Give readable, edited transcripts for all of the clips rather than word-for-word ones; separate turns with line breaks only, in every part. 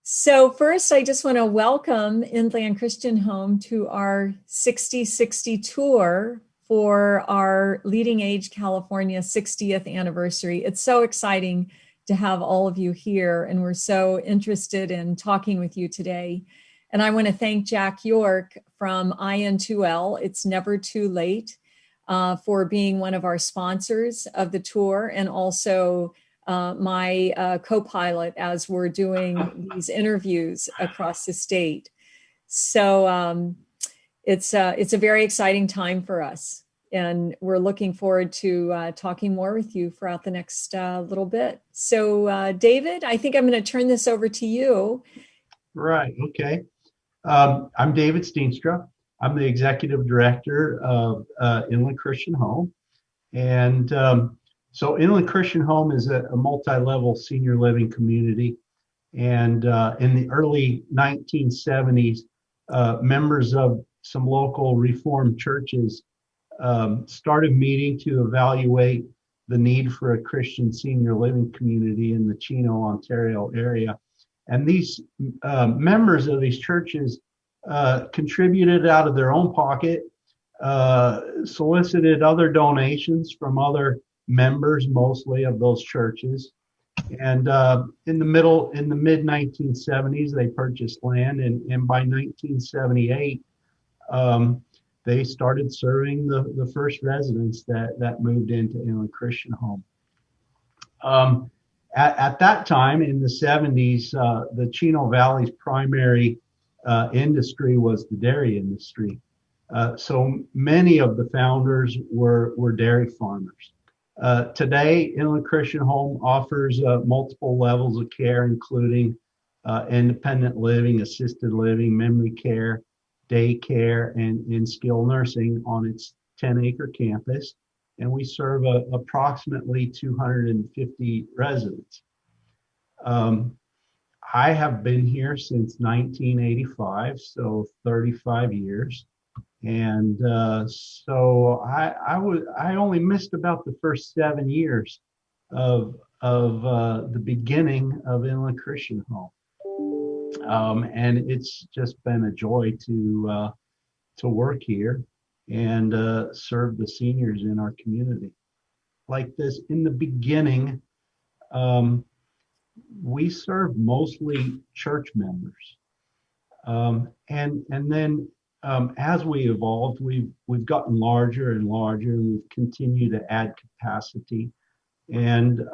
So first, I just want to welcome Inland Christian Home to our 60/60 tour for our LeadingAge California 60th anniversary. It's so exciting to have all of you here, and we're so interested in talking with you today. And I want to thank Jack York from IN2L, It's Never Too Late, for being one of our sponsors of the tour, and also my co-pilot as we're doing these interviews across the state. So it's a very exciting time for us, and we're looking forward to talking more with you throughout the next little bit. So David, I think I'm going to turn this over to you.
Right. Okay. I'm David Steinstra. I'm the executive director of Inland Christian Home. And so Inland Christian Home is a multi-level senior living community. And in the early 1970s, members of some local Reformed churches started meeting to evaluate the need for a Christian senior living community in the Chino, Ontario area. And these members of these churches contributed out of their own pocket, solicited other donations from other members, mostly of those churches. And in the mid 1970s, they purchased land. And by 1978, they started serving the first residents that moved into Inland Christian Home. At that time in the 70s, the Chino Valley's primary industry was the dairy industry. So many of the founders were dairy farmers. Today, Inland Christian Home offers multiple levels of care, including independent living, assisted living, memory care, day care, and skilled nursing on its 10-acre campus. And we serve approximately 250 residents. I have been here since 1985, so 35 years. And so I only missed about the first 7 years of the beginning of Inland Christian Home. And it's just been a joy to work here and serve the seniors in our community. Like this, in the beginning, we served mostly church members, and then as we evolved, we've gotten larger and larger, and we've continued to add capacity. And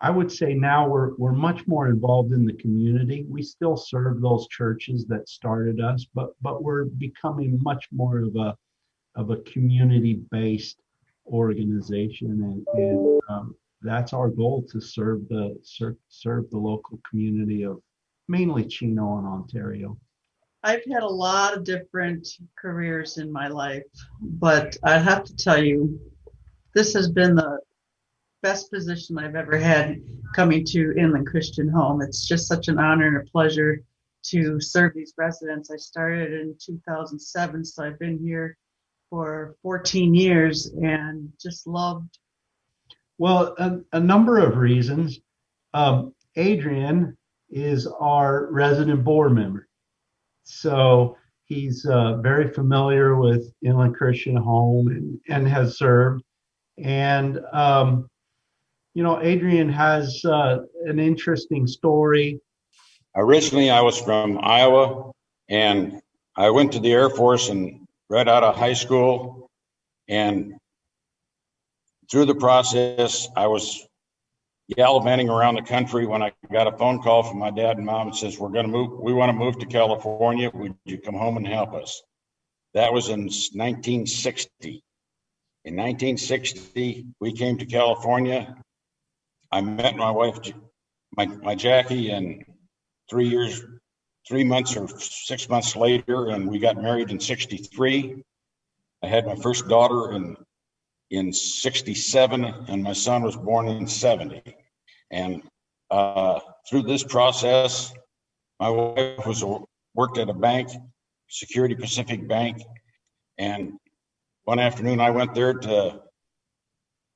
I would say now we're much more involved in the community. We still serve those churches that started us, but we're becoming much more of a community-based organization, and that's our goal, to serve the local community of mainly Chino and Ontario.
I've had a lot of different careers in my life, but I have to tell you, this has been the best position I've ever had coming to Inland Christian Home. It's just such an honor and a pleasure to serve these residents. I started in 2007, so I've been here for 14 years and just loved.
Well, a number of reasons. Adrian is our resident board member. So he's very familiar with Inland Christian Home and has served. And, Adrian has an interesting story.
Originally, I was from Iowa, and I went to the Air Force and right out of high school. And through the process, I was gallivanting around the country when I got a phone call from my dad and mom that says, we want to move to California. Would you come home and help us? That was in 1960. In 1960, we came to California. I met my wife, my Jackie, and 3 months or 6 months later, and we got married in 63. I had my first daughter in 67, and my son was born in 70. And through this process, my wife worked at a bank, Security Pacific Bank, and one afternoon I went there to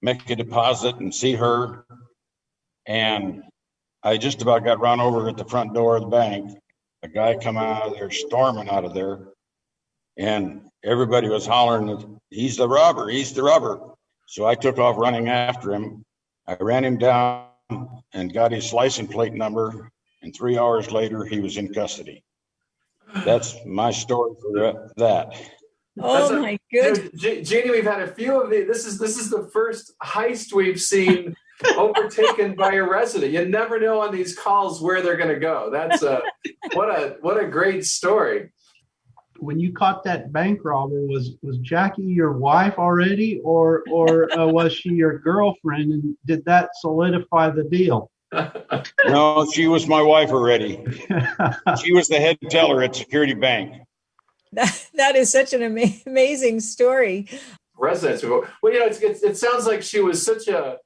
make a deposit and see her, and I just about got run over at the front door of the bank. A guy come out of there, storming out of there, and everybody was hollering, "He's the robber, he's the robber." So I took off running after him. I ran him down and got his license plate number, and 3 hours later, he was in custody. That's my story for that.
Oh my goodness.
Jeannee, we've had a few of these. This is the first heist we've seen overtaken by a resident. You never know on these calls where they're going to go. That's what a great story.
When you caught that bank robber, was Jackie your wife already, or was she your girlfriend, and did that solidify the deal?
No, she was my wife already. She was the head teller at Security Bank.
That is such an amazing story.
Residents will go, well, it sounds like she was such a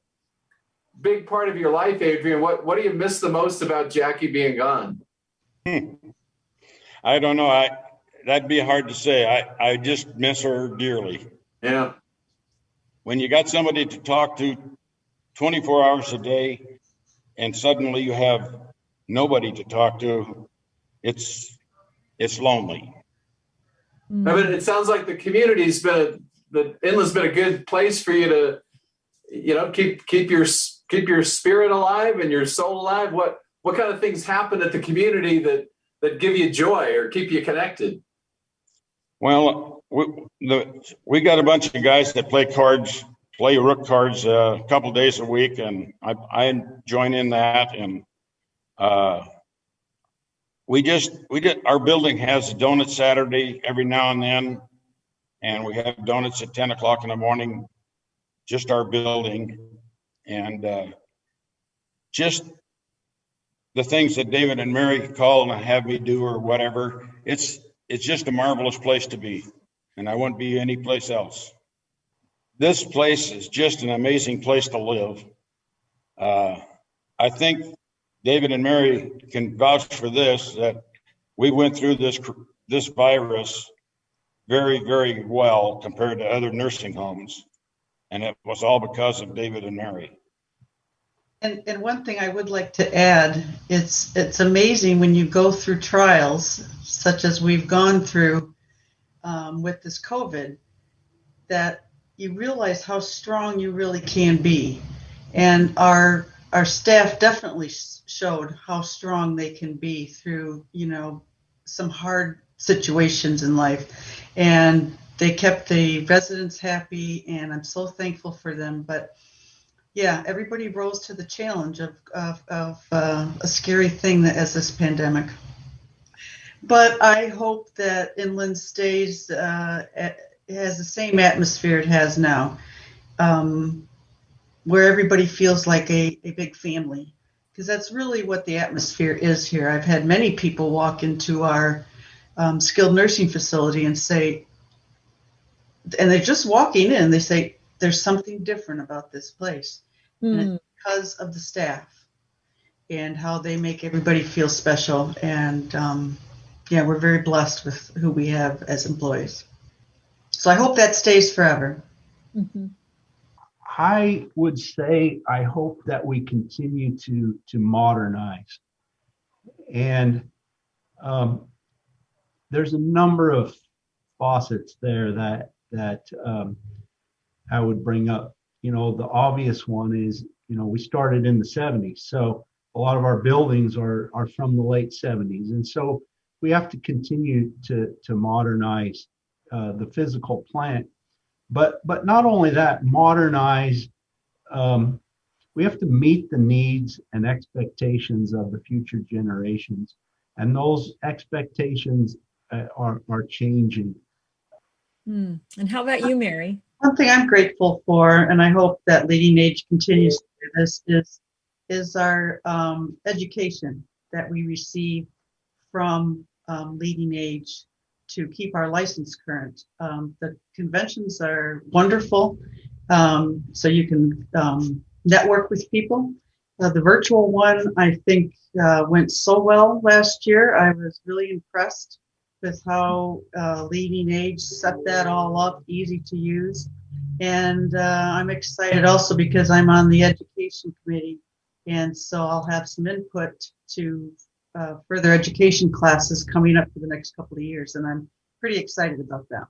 big part of your life, Adrian. What do you miss the most about Jackie being gone?
I don't know. That'd be hard to say. I just miss her dearly.
Yeah.
When you got somebody to talk to 24 hours a day and suddenly you have nobody to talk to, it's lonely.
I mean, it sounds like the community's the Inland's been a good place for you to, keep your spirit alive and your soul alive. What kind of things happen at the community that give you joy or keep you connected?
Well, we got a bunch of guys that play rook cards a couple days a week, and I join in that. And our building has a donut Saturday every now and then, and we have donuts at 10 o'clock in the morning, just our building. And just the things that David and Mary call and have me do or whatever, it's just a marvelous place to be, and I wouldn't be any place else. This place is just an amazing place to live. I think David and Mary can vouch for this, that we went through this virus very, very well compared to other nursing homes, and it was all because of David and Mary.
And one thing I would like to add, it's amazing when you go through trials such as we've gone through with this COVID, that you realize how strong you really can be. And our staff definitely showed how strong they can be through, some hard situations in life. And they kept the residents happy, and I'm so thankful for them. But yeah, everybody rose to the challenge of a scary thing as this pandemic. But I hope that Inland stays, has the same atmosphere it has now, where everybody feels like a big family, because that's really what the atmosphere is here. I've had many people walk into our skilled nursing facility and say, and they're just walking in, they say, there's something different about this place. And it's because of the staff and how they make everybody feel special. And we're very blessed with who we have as employees. So I hope that stays forever.
Mm-hmm.
I would say I hope that we continue to modernize. And there's a number of faucets there that I would bring up. The obvious one is, we started in the 70s. So a lot of our buildings are from the late 70s. And so we have to continue to modernize the physical plant. But not only that, modernize, we have to meet the needs and expectations of the future generations. And those expectations are changing.
And how about you, Mary?
One thing I'm grateful for, and I hope that LeadingAge continues to do this, is our education that we receive from LeadingAge to keep our license current. The conventions are wonderful, so you can network with people. The virtual one, I think, went so well last year. I was really impressed with how LeadingAge set that all up, easy to use. And I'm excited also because I'm on the education committee, And so I'll have some input to further education classes coming up for the next couple of years. And I'm pretty excited about that.